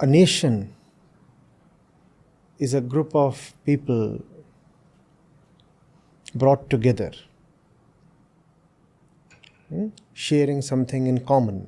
A nation is a group of people brought together, sharing something in common.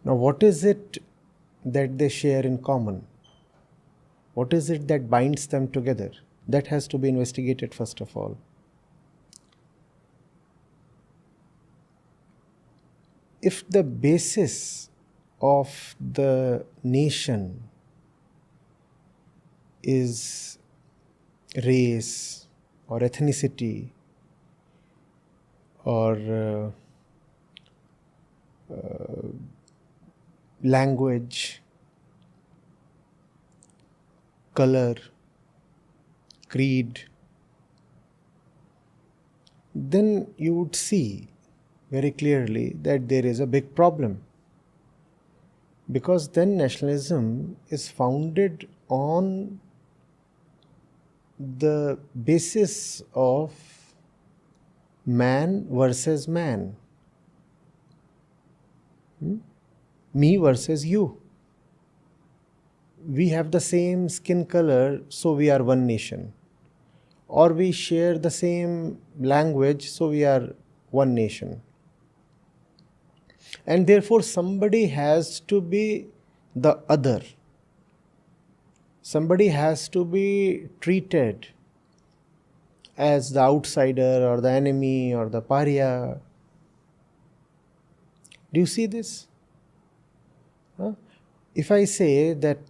Now, what is it that they share in common? What is it that binds them together? That has to be investigated first of all. If the basis of the nation is race or ethnicity or language, color, creed, then you would see very clearly that there is a big problem. Because then nationalism is founded on the basis of man versus man. Me versus you. We have the same skin color, so we are one nation. Or we share the same language, so we are one nation. And therefore somebody has to be the other. Somebody has to be treated as the outsider or the enemy or the pariah. Do you see this? If I say that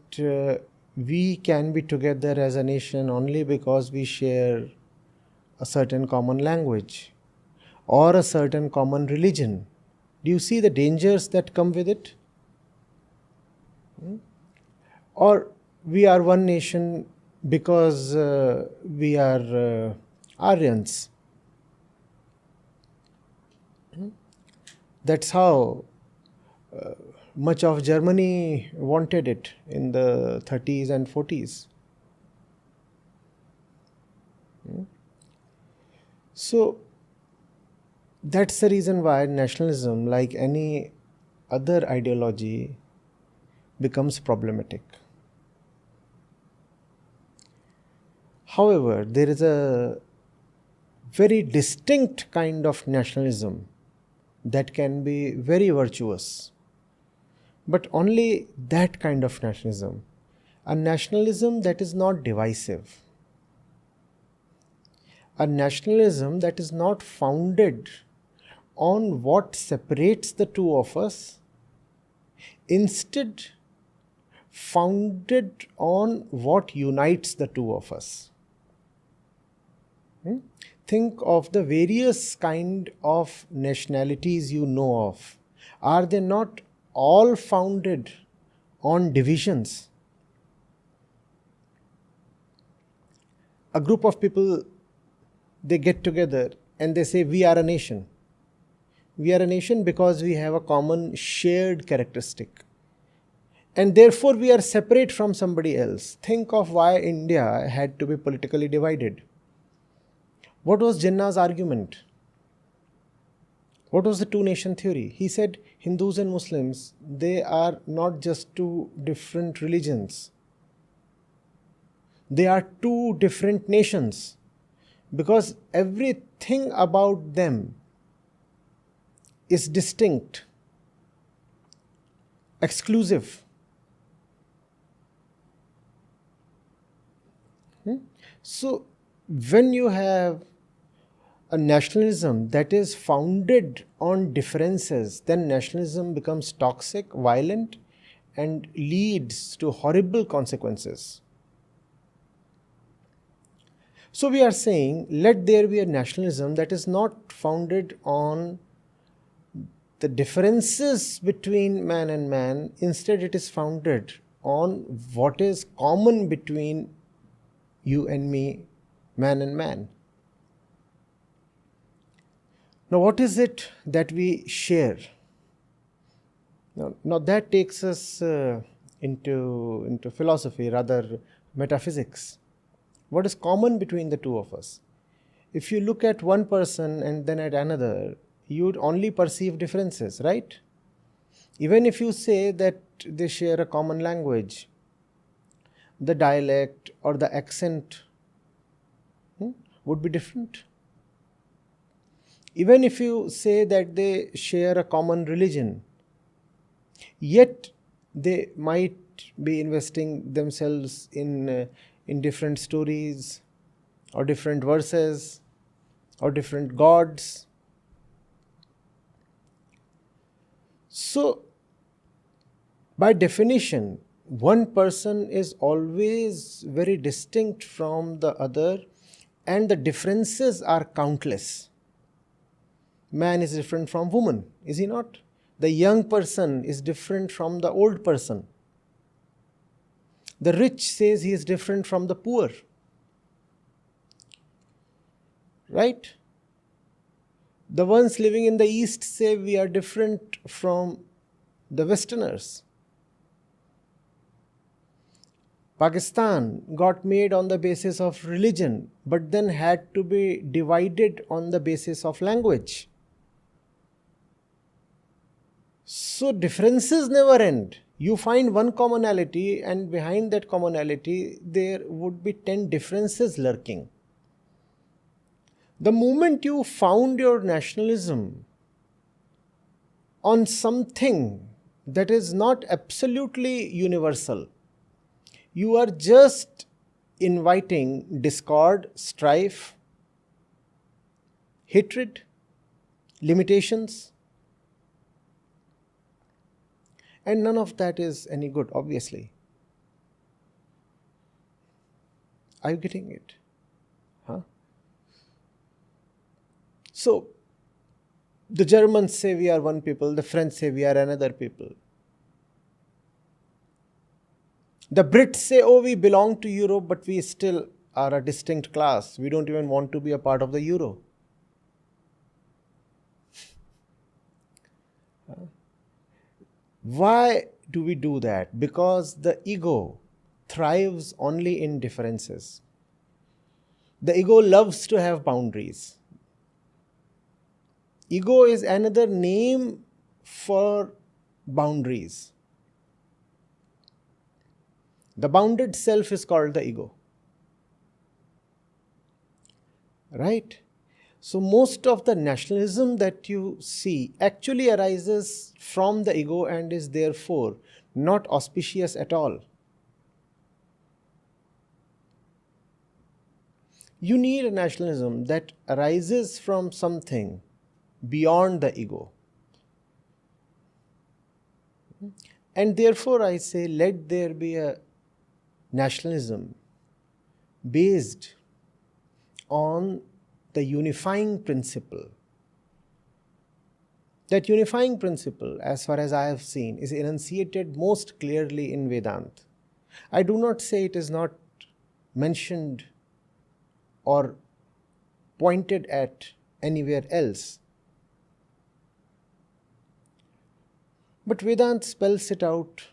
we can be together as a nation only because we share a certain common language or a certain common religion, do you see the dangers that come with it? Or we are one nation because we are Aryans. That's how much of Germany wanted it in the 30s and 40s. So that's the reason why nationalism, like any other ideology, becomes problematic. However, there is a very distinct kind of nationalism that can be very virtuous. But only that kind of nationalism. A nationalism that is not divisive. A nationalism that is not founded on what separates the two of us, instead founded on what unites the two of us. Think of the various kind of nationalities you know of. Are they not all founded on divisions? A group of people, they get together and they say, we are a nation. We are a nation because we have a common shared characteristic. And therefore we are separate from somebody else. Think of why India had to be politically divided. What was Jinnah's argument? What was the two-nation theory? He said Hindus and Muslims, they are not just two different religions. They are two different nations. Because everything about them is distinct, exclusive. So when you have a nationalism that is founded on differences, then nationalism becomes toxic, violent, and leads to horrible consequences. So we are saying, let there be a nationalism that is not founded on the differences between man and man. Instead, it is founded on what is common between you and me, man and man. Now, what is it that we share? Now that takes us into philosophy, rather metaphysics. What is common between the two of us? If you look at one person and then at another, you would only perceive differences, right? Even if you say that they share a common language, the dialect or the accent would be different. Even if you say that they share a common religion, yet they might be investing themselves in different stories or different verses or different gods. So, by definition, one person is always very distinct from the other, and the differences are countless. Man is different from woman, is he not? The young person is different from the old person. The rich says he is different from the poor. Right? The ones living in the East say we are different from the Westerners. Pakistan got made on the basis of religion, but then had to be divided on the basis of language. So differences never end. You find one commonality, and behind that commonality there would be 10 differences lurking. The moment you found your nationalism on something that is not absolutely universal, you are just inviting discord, strife, hatred, limitations. And none of that is any good, obviously. Are you getting it? Huh? So, the Germans say we are one people, the French say we are another people. The Brits say, oh, we belong to Europe, but we still are a distinct class. We don't even want to be a part of the Euro. Why do we do that? Because the ego thrives only in differences. The ego loves to have boundaries. Ego is another name for boundaries. The bounded self is called the ego. Right? So most of the nationalism that you see actually arises from the ego and is therefore not auspicious at all. You need a nationalism that arises from something beyond the ego. And therefore I say, let there be a nationalism based on the unifying principle. That unifying principle, as far as I have seen, is enunciated most clearly in Vedanta. I do not say it is not mentioned or pointed at anywhere else. But Vedanta spells it out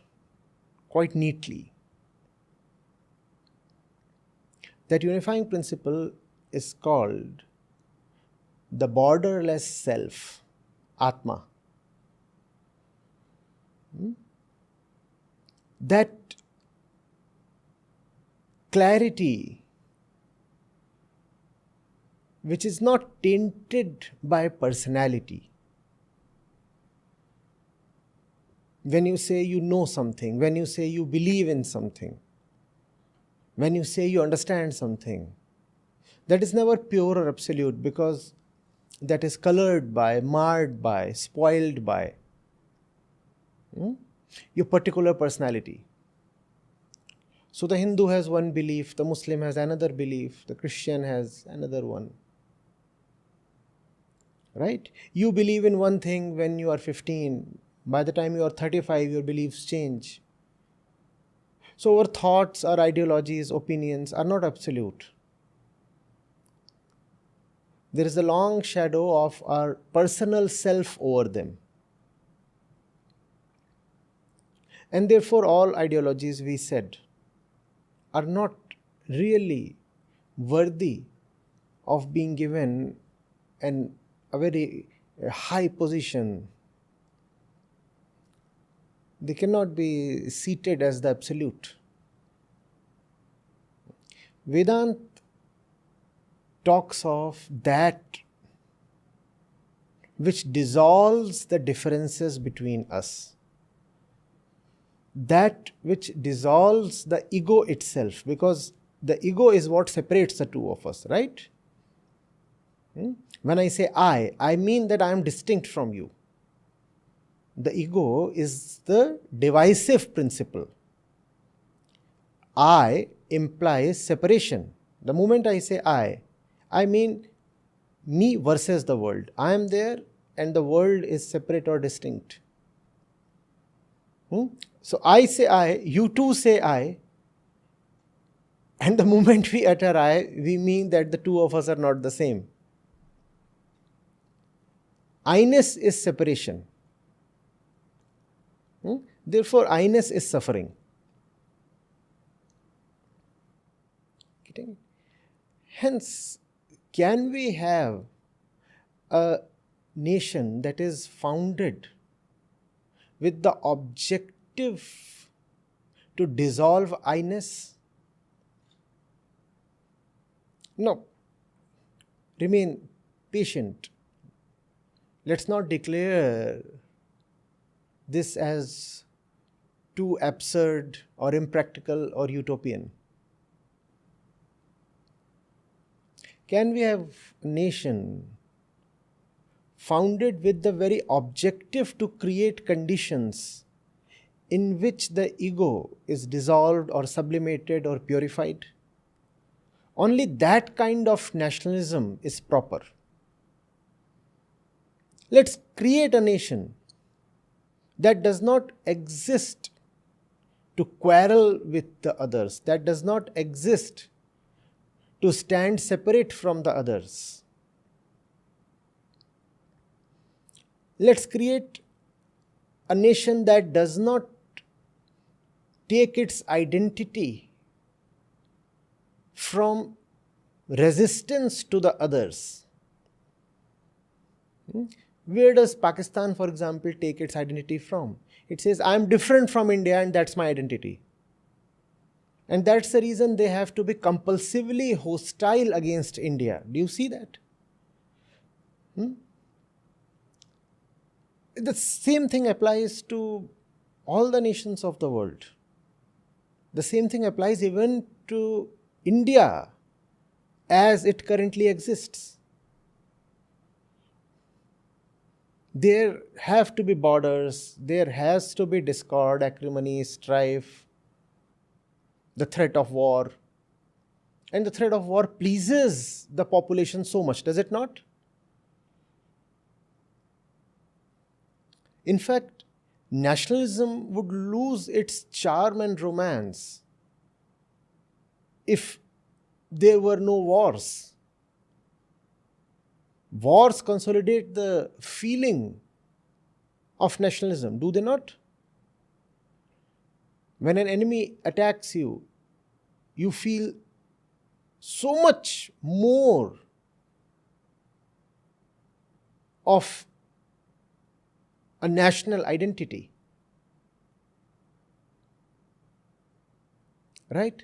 quite neatly. That unifying principle is called the borderless self, Atma. That clarity which is not tainted by personality. When you say you know something, when you say you believe in something, when you say you understand something, that is never pure or absolute, because that is colored by, marred by, spoiled by your particular personality. So the Hindu has one belief, the Muslim has another belief, the Christian has another one. Right? You believe in one thing when you are 15. By the time you are 35, your beliefs change. So our thoughts, our ideologies, opinions are not absolute. There is a long shadow of our personal self over them. And therefore all ideologies, we said, are not really worthy of being given a very high position They cannot be seated as the absolute. Vedanta talks of that which dissolves the differences between us, that which dissolves the ego itself, because the ego is what separates the two of us, right? When I say I mean that I am distinct from you. The ego is the divisive principle. I implies separation. The moment I say I mean me versus the world. I am there and the world is separate or distinct. So I say I, you too say I, and the moment we utter I, we mean that the two of us are not the same. I-ness is separation. Therefore, I-ness is suffering. Hence, can we have a nation that is founded with the objective to dissolve I-ness? No. Remain patient. Let's not declare this as too absurd or impractical or utopian. Can we have a nation founded with the very objective to create conditions in which the ego is dissolved or sublimated or purified? Only that kind of nationalism is proper. Let's create a nation that does not exist to quarrel with the others, that does not exist to stand separate from the others. Let's create a nation that does not take its identity from resistance to the others. Where does Pakistan, for example, take its identity from? It says, I am different from India and that's my identity. And that's the reason they have to be compulsively hostile against India. Do you see that? The same thing applies to all the nations of the world. The same thing applies even to India as it currently exists. There have to be borders, there has to be discord, acrimony, strife, the threat of war. And the threat of war pleases the population so much, does it not? In fact, nationalism would lose its charm and romance if there were no wars. Wars consolidate the feeling of nationalism, do they not? When an enemy attacks you, you feel so much more of a national identity. Right?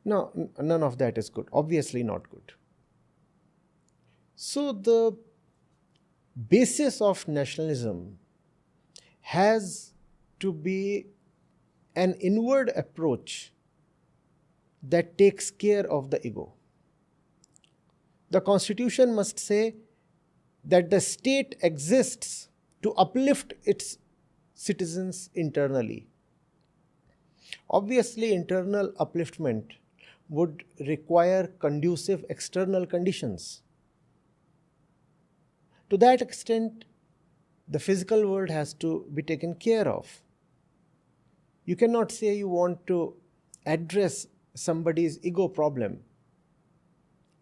No, none of that is good. Obviously not good. So the basis of nationalism has to be an inward approach that takes care of the ego. The Constitution must say that the state exists to uplift its citizens internally. Obviously, internal upliftment would require conducive external conditions. To that extent, the physical world has to be taken care of. You cannot say you want to address somebody's ego problem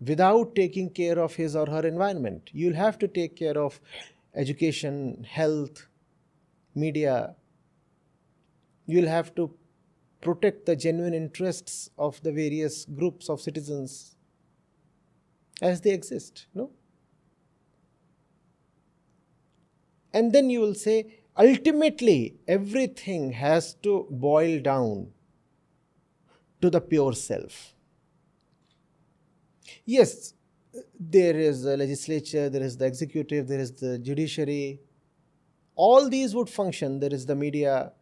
without taking care of his or her environment. You'll have to take care of education, health, media. You'll have to protect the genuine interests of the various groups of citizens as they exist, no? And then you will say, ultimately everything has to boil down to the pure self. Yes, there is the legislature, there is the executive, there is the judiciary. All these would function. There is the media,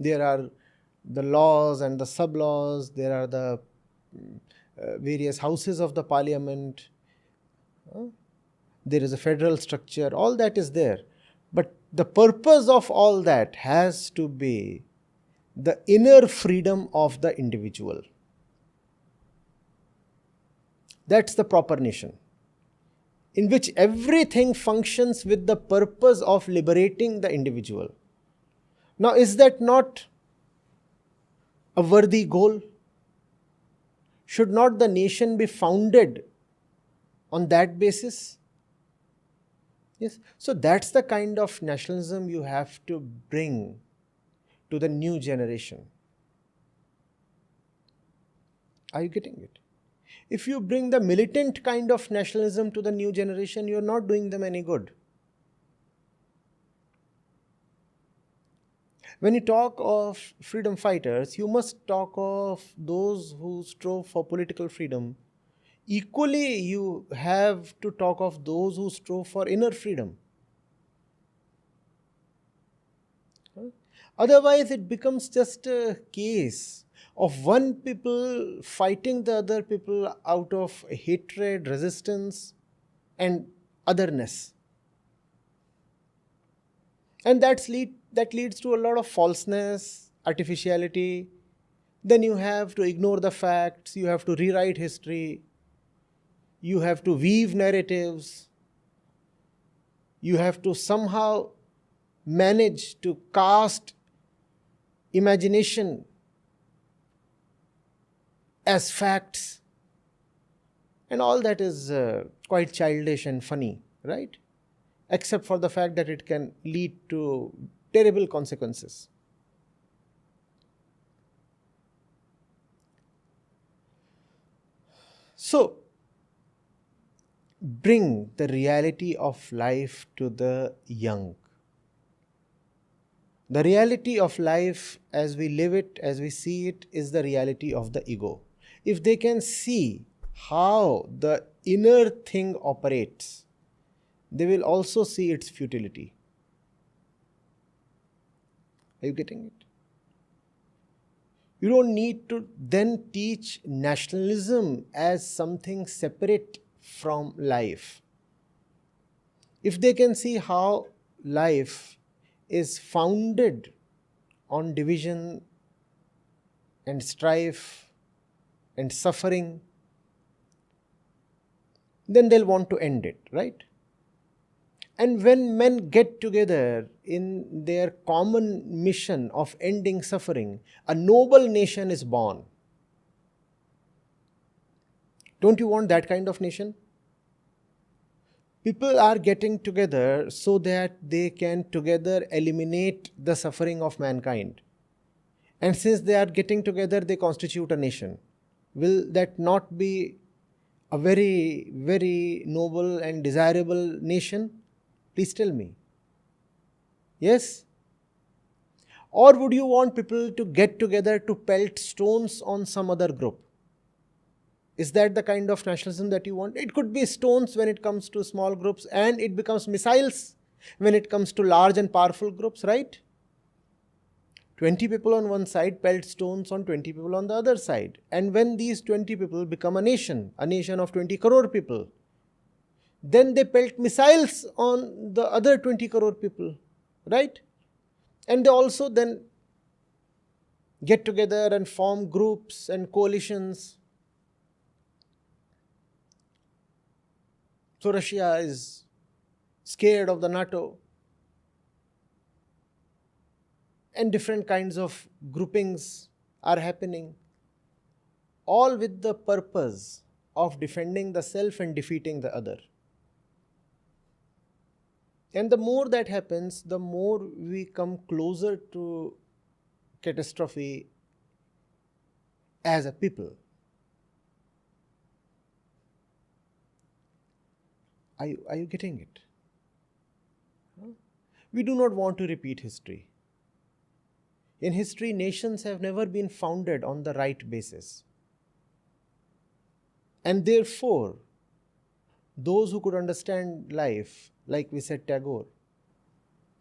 there are the laws and the sub-laws, there are the various houses of the parliament, there is a federal structure, all that is there. But the purpose of all that has to be the inner freedom of the individual. That's the proper nation, in which everything functions with the purpose of liberating the individual. Now, is that not a worthy goal? Should not the nation be founded on that basis? Yes. So that's the kind of nationalism you have to bring to the new generation. Are you getting it? If you bring the militant kind of nationalism to the new generation, you're not doing them any good. When you talk of freedom fighters, you must talk of those who strove for political freedom. Equally, you have to talk of those who strove for inner freedom. Otherwise, it becomes just a case of one people fighting the other people out of hatred, resistance, and otherness. And that leads to a lot of falseness, artificiality. Then you have to ignore the facts, you have to rewrite history, you have to weave narratives, you have to somehow manage to cast imagination as facts. And all that is quite childish and funny, right? Except for the fact that it can lead to terrible consequences. So, bring the reality of life to the young. The reality of life as we live it, as we see it, is the reality of the ego. If they can see how the inner thing operates, they will also see its futility. Are you getting it? You don't need to then teach nationalism as something separate from life. If they can see how life is founded on division and strife and suffering, then they'll want to end it, right? And when men get together in their common mission of ending suffering, a noble nation is born. Don't you want that kind of nation? People are getting together so that they can together eliminate the suffering of mankind. And since they are getting together, they constitute a nation. Will that not be a very, very noble and desirable nation? Please tell me. Yes? Or would you want people to get together to pelt stones on some other group? Is that the kind of nationalism that you want? It could be stones when it comes to small groups, and it becomes missiles when it comes to large and powerful groups, right? 20 people on one side pelt stones on 20 people on the other side. And when these 20 people become a nation of 20 crore people, then they pelt missiles on the other 20 crore people, right? And they also then get together and form groups and coalitions. So Russia is scared of the NATO, and different kinds of groupings are happening, all with the purpose of defending the self and defeating the other. And the more that happens, the more we come closer to catastrophe as a people. Are you getting it? We do not want to repeat history. In history, nations have never been founded on the right basis. And therefore, those who could understand life, like we said Tagore,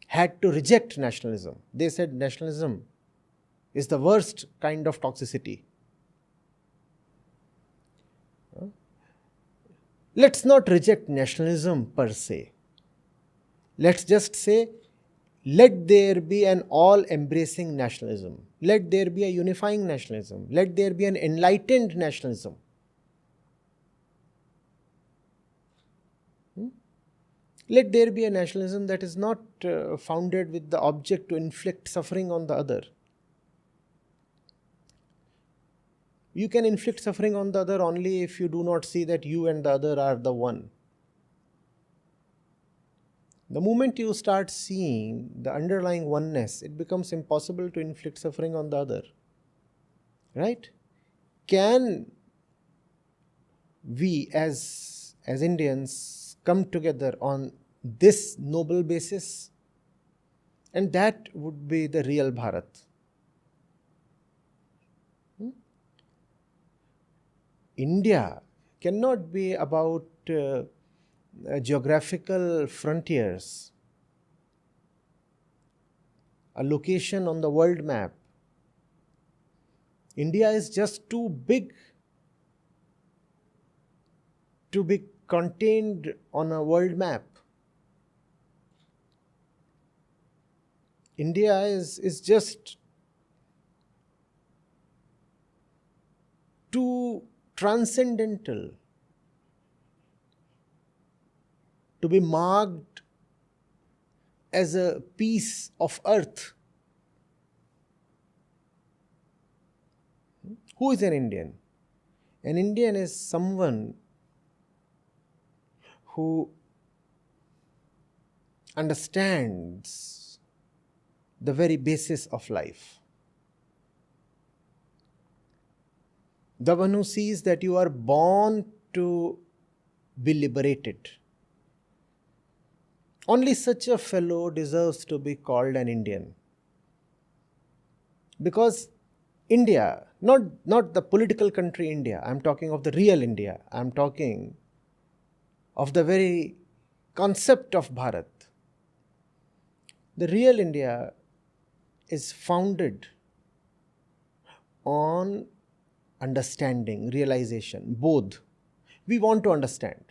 had to reject nationalism. They said nationalism is the worst kind of toxicity. Let's not reject nationalism per se. Let's just say, let there be an all-embracing nationalism. Let there be a unifying nationalism. Let there be an enlightened nationalism. Let there be a nationalism that is not founded with the object to inflict suffering on the other. You can inflict suffering on the other only if you do not see that you and the other are the one. The moment you start seeing the underlying oneness, it becomes impossible to inflict suffering on the other. Right? Can we as Indians come together on this noble basis? And that would be the real Bharat. India cannot be about geographical frontiers, a location on the world map. India is just too big to be contained on a world map. India is just too transcendental to be marked as a piece of earth. Who is an Indian? An Indian is someone who understands the very basis of life. The one who sees that you are born to be liberated. Only such a fellow deserves to be called an Indian. Because India, not the political country India, I'm talking of the real India, I'm talking of the very concept of Bharat. The real India is founded on understanding, realization, bodh. We want to understand.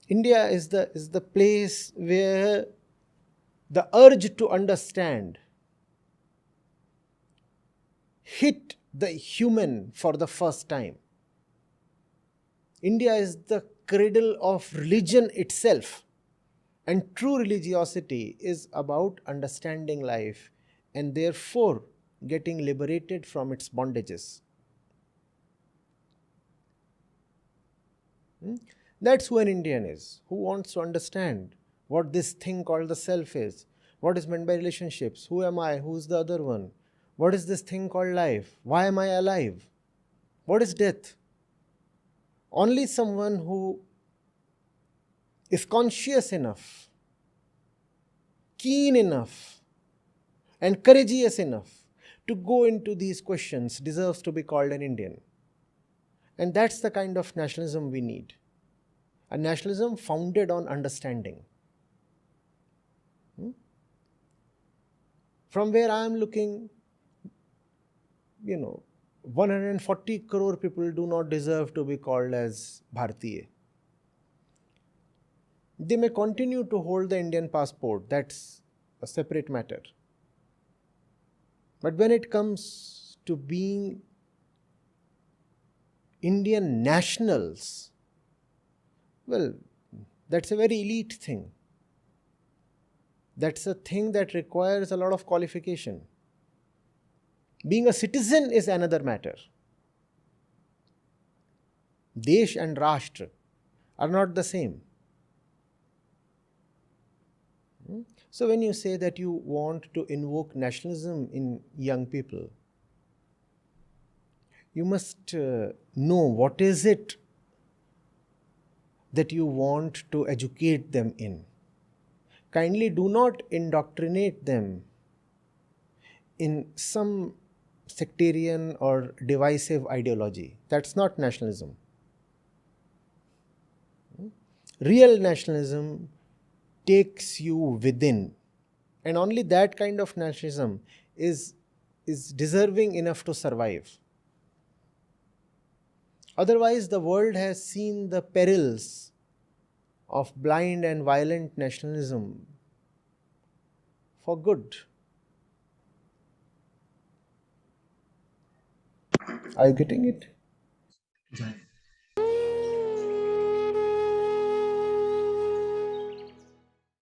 India is the place where the urge to understand hit the human for the first time. India is the cradle of religion itself. And true religiosity is about understanding life and therefore getting liberated from its bondages. That's who an Indian is, who wants to understand what this thing called the self is, what is meant by relationships, who am I, who is the other one, what is this thing called life, why am I alive, what is death. Only someone who is conscious enough, keen enough, and courageous enough to go into these questions deserves to be called an Indian. And that's the kind of nationalism we need. A nationalism founded on understanding. From where I am looking, 140 crore people do not deserve to be called as Bharatiya. They may continue to hold the Indian passport, that's a separate matter. But when it comes to being Indian nationals, well, that's a very elite thing. That's a thing that requires a lot of qualification. Being a citizen is another matter. Desh and Rashtra are not the same. So when you say that you want to invoke nationalism in young people, you must know what is it that you want to educate them in. kindly do not indoctrinate them in some sectarian or divisive ideology. That's not nationalism. Real nationalism takes you within, and only that kind of nationalism is deserving enough to survive. Otherwise, the world has seen the perils of blind and violent nationalism for good. Are you getting it?